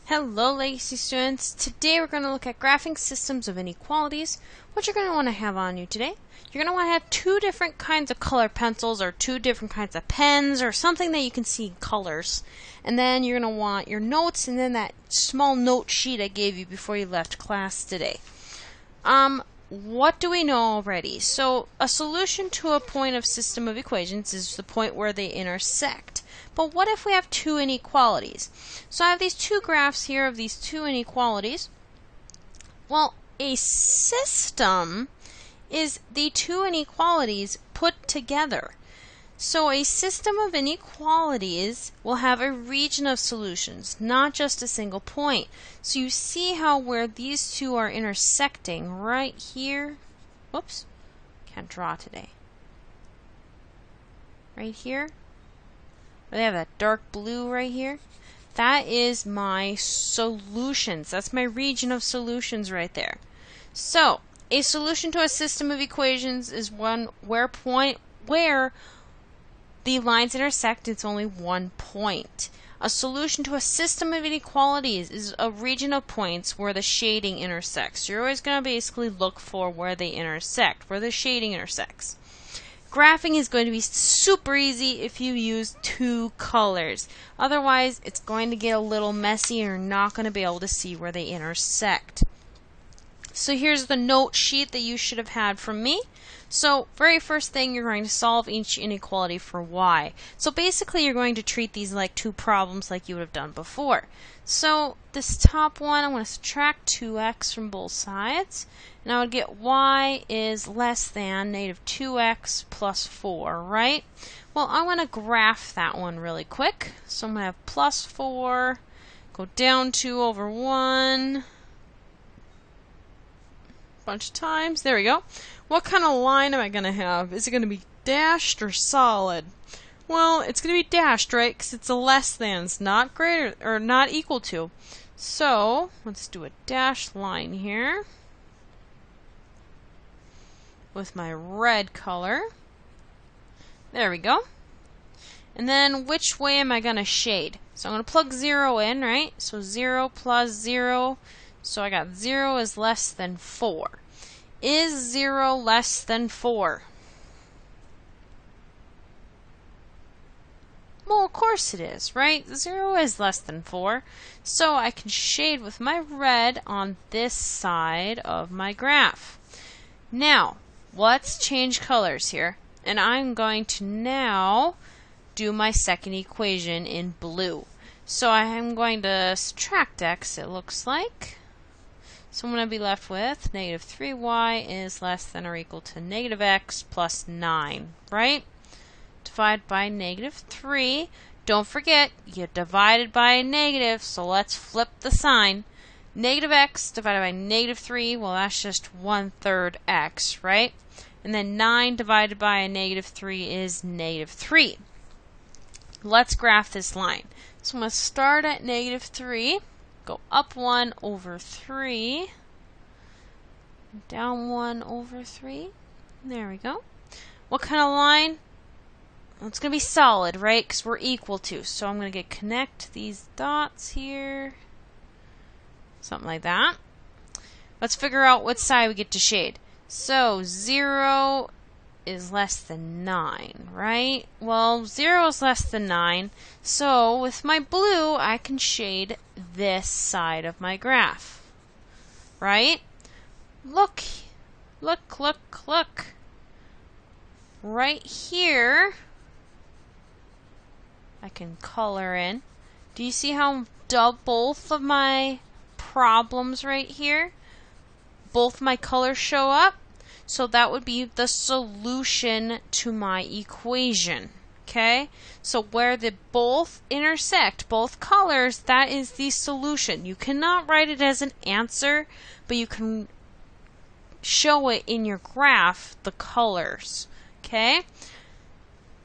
Hello legacy students. Today we're going to look at graphing systems of inequalities. What you're going to want to have on you today, you're going to want to have two different kinds of color pencils or two different kinds of pens or something that you can see in colors. And then you're going to want your notes and then that small note sheet I gave you before you left class today. What do we know already? So a solution to a point of system of equations is the point where they intersect. But what if we have two inequalities? So I have these two graphs here of these two inequalities. Well, a system is the two inequalities put together. So a system of inequalities will have a region of solutions, not just a single point. So you see how where these two are intersecting right here. Whoops, can't draw today. Right here. They have that dark blue right here. That is my solutions. That's my region of solutions right there. So a solution to a system of equations is one where the lines intersect, it's only one point. A solution to a system of inequalities is a region of points where the shading intersects. You're always going to basically look for where they intersect, where the shading intersects. Graphing is going to be super easy if you use two colors. Otherwise, it's going to get a little messy and you're not going to be able to see where they intersect. So here's the note sheet that you should have had from me. So very first thing, you're going to solve each inequality for y. So basically you're going to treat these like two problems like you would have done before. So this top one, I'm going to subtract 2x from both sides. And I would get y is less than negative 2x plus 4, right? Well, I'm going to graph that one really quick. So I'm going to have plus 4, go down 2 over 1. Bunch of times. There we go. What kind of line am I going to have? Is it going to be dashed or solid? Well, it's going to be dashed, right? Because it's a less than. It's not greater or not equal to. So let's do a dashed line here with my red color. There we go. And then which way am I going to shade? So I'm going to plug 0 in, right? So 0 plus 0. So I got 0 is less than 4. Is 0 less than 4? Well, of course it is, right? 0 is less than 4. So I can shade with my red on this side of my graph. Now, let's change colors here. And I'm going to now do my second equation in blue. So I am going to subtract x, it looks like. So I'm going to be left with negative 3y is less than or equal to negative x plus 9, right? Divide by negative 3. Don't forget, you divided by a negative, so let's flip the sign. Negative x divided by negative 3, well, that's just 1/3 x, right? And then 9 divided by a negative 3 is negative 3. Let's graph this line. So I'm going to start at negative 3. Go up 1 over 3, down 1 over 3. There we go. What kind of line? Well, it's going to be solid, right? Because we're equal to. So I'm going to connect these dots here. Something like that. Let's figure out what side we get to shade. So 0 is less than 9, right? Well, 0 is less than 9, so with my blue, I can shade this side of my graph, right? Look, look, look, look. Right here, I can color in. Do you see how both of my problems right here, both my colors show up? So that would be the solution to my equation, okay? So where they both intersect, both colors, that is the solution. You cannot write it as an answer, but you can show it in your graph, the colors, okay?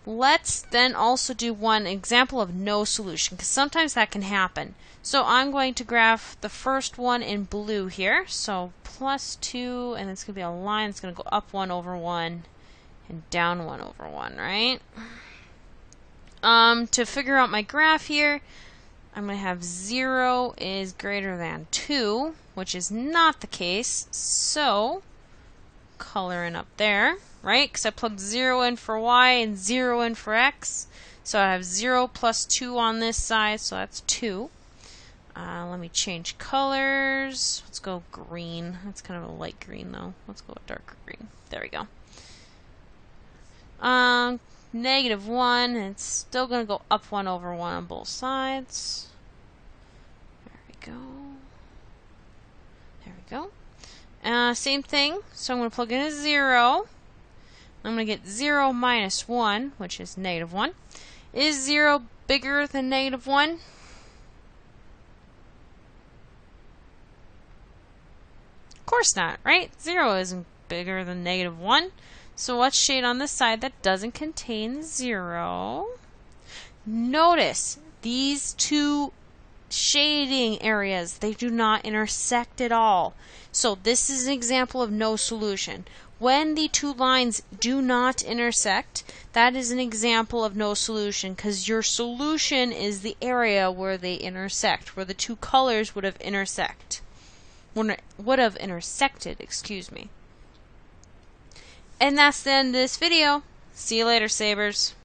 Let's then also do one example of no solution, because sometimes that can happen. So I'm going to graph the first one in blue here. So plus 2, and it's going to be a line that's going to go up 1 over 1 and down 1 over 1, right? To figure out my graph here, I'm going to have 0 is greater than 2, which is not the case. So, color in up there, right? Because I plugged 0 in for y and 0 in for x. So I have 0 plus 2 on this side, so that's 2. Let me change colors. Let's go green. That's kind of a light green, though. Let's go with darker green. There we go. -1, and it's still going to go up 1 over 1 on both sides. There we go. There we go. Same thing, so I'm going to plug in a 0. I'm going to get 0 minus 1, which is -1. Is 0 bigger than -1? Of course not, right? 0 isn't bigger than -1. So let's shade on the side that doesn't contain 0. Notice these two shading areas, they do not intersect at all. So this is an example of no solution. When the two lines do not intersect, that is an example of no solution, because your solution is the area where they intersect, where the two colors would have intersected, excuse me. And that's the end of this video. See you later, Sabers.